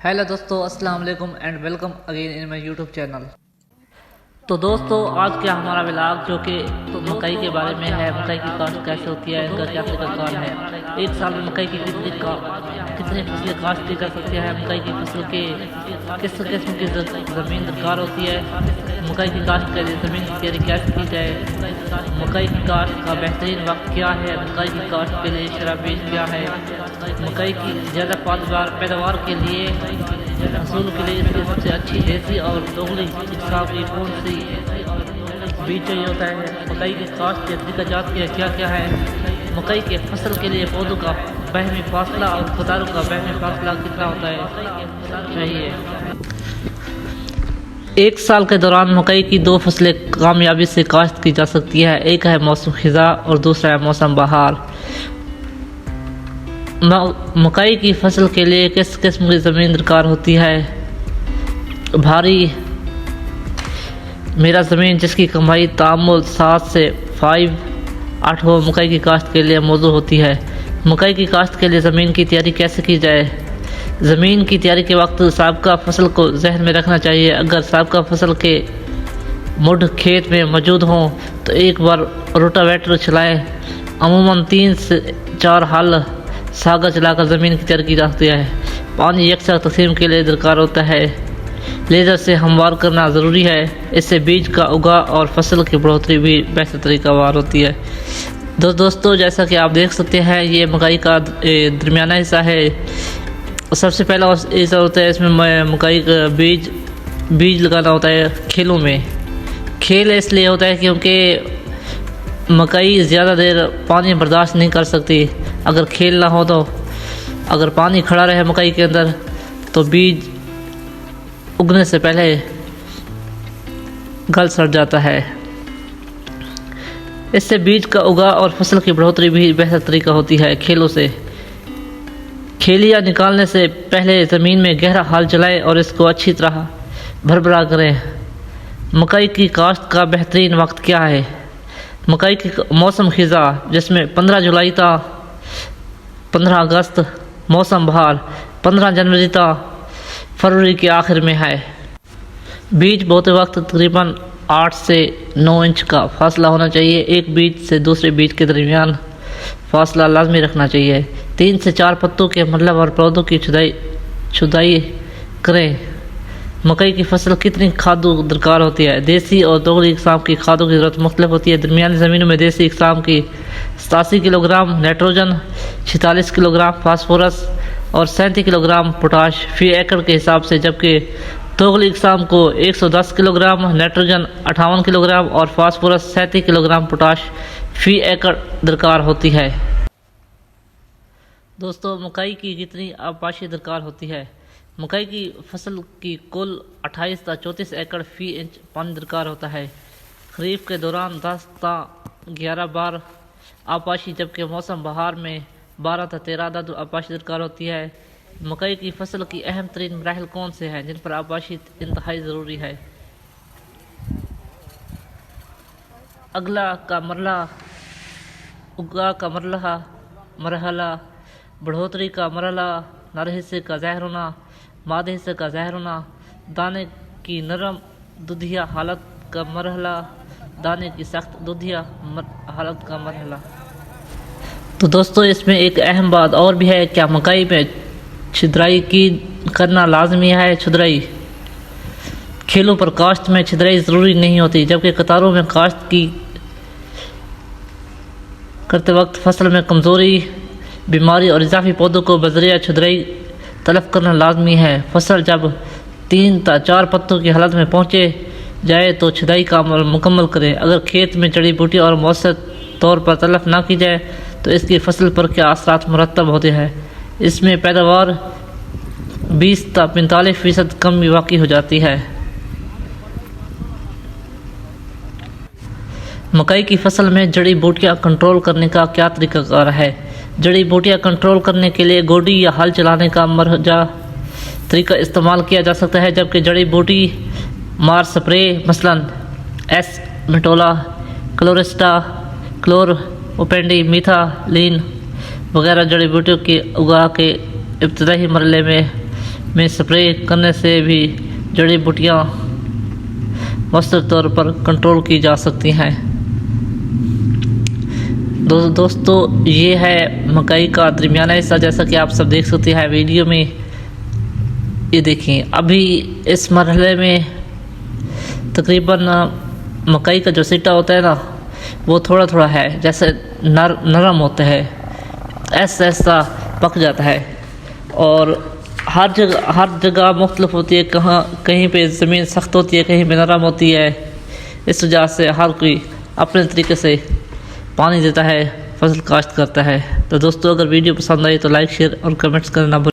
Hello दोस्तों, अस्सलाम वालेकुम and welcome again in my YouTube channel. तो दोस्तों, आज क्या हमारा व्लॉग जो कि मकई के बारे में है। मकई की काश्त कैसे होती है, इनका क्या तरीकाकार है। एक साल में मकई की कितनी फसलें काश्त की जा सकती है। मकई की फसल के किस किस्म की ज़मीन दरकार होती है। मकई की काश्त के लिए ज़मीन की तैयारी कैसे की जाए। मकई की काश्त का बेहतरीन वक्त क्या है। मकई की काश्त के लिए शरह बीज क्या है। मकई की ज़्यादा पैदावार के लिए महसूल के लिए इसकी सबसे अच्छी देसी और दोगली किस्म की कौन सी बीज चाहिए होता है। मकई की काश्त के तरीक़ाजात क्या क्या है। मकई के फसल के लिए पौधों का बहमी फासला और कतारों का बहमी फासला कितना होता है चाहिए। एक साल के दौरान मकई की दो फसलें कामयाबी से काश्त की जा सकती है। एक है मौसम खिज़ा और दूसरा है मौसम बहार। मकई की फसल के लिए किस किस्म की ज़मीन दरकार होती है। भारी मेरा ज़मीन जिसकी कमाई तामुल 7 से 8 हो मकई की काश्त के लिए मौजूद होती है। मकई की काश्त के लिए ज़मीन की तैयारी कैसे की जाए। ज़मीन की तैयारी के वक्त साबका फसल को जहन में रखना चाहिए। अगर साबका फसल के मुढ़ खेत में मौजूद हों तो एक बार रोटावेटर चलाएं। अमूमन 3 से 4 हल सागा चलाकर ज़मीन की तैयारी की जा सकती है। पानी यकसा तकसीम के लिए दरकार होता है। लेज़र से हमवार करना ज़रूरी है। इससे बीज का उगा और फसल की बढ़ोतरी भी बेहतर तरीक़ावार होती है। दोस्तों, जैसा कि आप देख सकते हैं, ये मकई का दरमियाना हिस्सा है। सबसे पहला हिस्सा होता है, इसमें मकई का बीज लगाना होता है खेलों में। खेल इसलिए होता है क्योंकि मकई ज़्यादा देर पानी बर्दाश्त नहीं कर सकती। अगर खेल ना हो तो अगर पानी खड़ा रहे मकई के अंदर तो बीज उगने से पहले गल सड़ जाता है। इससे बीज का उगा और फसल की बढ़ोतरी भी बेहतर तरीका होती है। खेलों से खेलियाँ निकालने से पहले ज़मीन में गहरा हल चलाएं और इसको अच्छी तरह भरभरा करें। मकई की काश्त का बेहतरीन वक्त क्या है। मकई की मौसम खिज़ा जिसमें 15 जुलाई था 15 अगस्त। मौसम बहार 15 जनवरी था फरवरी के आखिर में है। बीज बोते वक्त तकरीबन 8 से 9 इंच का फासला होना चाहिए। एक बीज से दूसरे बीज के दरमियान फासला लाजमी रखना चाहिए। 3 से 4 पत्तों के मतलब और पौधों की छुदाई करें। मकई की फसल कितनी खादों दरकार होती है। देसी और दोगली इकसाम की खादों की ज़रूरत मुख्तलिफ होती है। दरमियानी ज़मीनों में देसी इकसाम की 87 किलोग्राम नाइट्रोजन, 46 किलोग्राम फास्फोरस और 37 किलोग्राम पोटाश फी एकड़ के हिसाब से, जबकि दोगली इकसाम को 110 किलोग्राम नाइट्रोजन, 58 किलोग्राम और फास्फोरस 37 किलोग्राम पोटाश फी एकड़ दरकार होती है। दोस्तों, मकई की कितनी आबादी दरकार होती है। मकई की फसल की कुल 28 से 34 एकड़ फी इंच पानी दरकार होता है। खरीफ के दौरान 10 से 11 बार आबादी, जबकि मौसम बहार में 12 से 13 अदद आबादी दरकार होती है। मकई की फसल की अहम तरीन मराहल कौन से हैं जिन पर आबादी इंतहाई ज़रूरी है। अगला का मरला, उगा का मरहला, बढ़ोतरी का मरहला, नर हिस्से का ज़ाहिर होना, मादे हिस्से का ज़ाहिर होना, दाने की नरम दुधिया हालत का मरहला, दाने की सख्त दुधिया हालत का मरहला। तो दोस्तों, इसमें एक अहम बात और भी है, क्या मकई में छिद्राई की करना लाजमी है। छिद्राई खेलों पर काश्त में छिद्राई ज़रूरी नहीं होती, जबकि कतारों में काश्त की करते वक्त फसल में कमज़ोरी, बीमारी और इजाफी पौधों को बजरिया छिद्राई तलब करना लाजमी है। फसल जब 3 से 4 पत्तों की हालत में पहुँचे जाए तो छिदाई का अमल मुकम्मल करें। अगर खेत में जड़ी बूटी और मौसर तौर पर तलफ ना की जाए तो इसकी फसल पर क्या असरात मुरतब होते हैं। इसमें पैदावार 20 से 45% कम भी वाक़ई हो जाती है। मकई की फसल में जड़ी बूटियाँ कंट्रोल करने का क्या तरीक़ाकार है। जड़ी बूटियाँ कंट्रोल करने के लिए गोडी या हल चलाने का मरजा तरीका इस्तेमाल किया जा सकता है, जबकि जड़ी बूटी मार स्प्रे मसलन एस मेटोला, क्लोरिस्टा, क्लोरओपेंडी, मीथालीन वगैरह जड़ी बूटियों की उगा के इब्तदाई मरहले में में स्प्रे करने से भी जड़ी बूटियाँ मौसर तौर पर कंट्रोल की जा सकती हैं। दोस्तों ये है मकई का दरमियाना हिस्सा, जैसा कि आप सब देख सकते हैं वीडियो में। ये देखें, अभी इस मरहले में तकरीबन मकई का जो सिट्टा होता है ना, वो थोड़ा थोड़ा है, जैसे नरम होता है, ऐसा ऐसा पक जाता है। और हर जगह मुख्तलिफ होती है, कहीं पे ज़मीन सख्त होती है, कहीं पे नरम होती है। इस वजह से हर कोई अपने तरीके से पानी देता है, फसल काश्त करता है। तो दोस्तों अगर वीडियो पसंद आई तो लाइक शेयर और कमेंट्स करना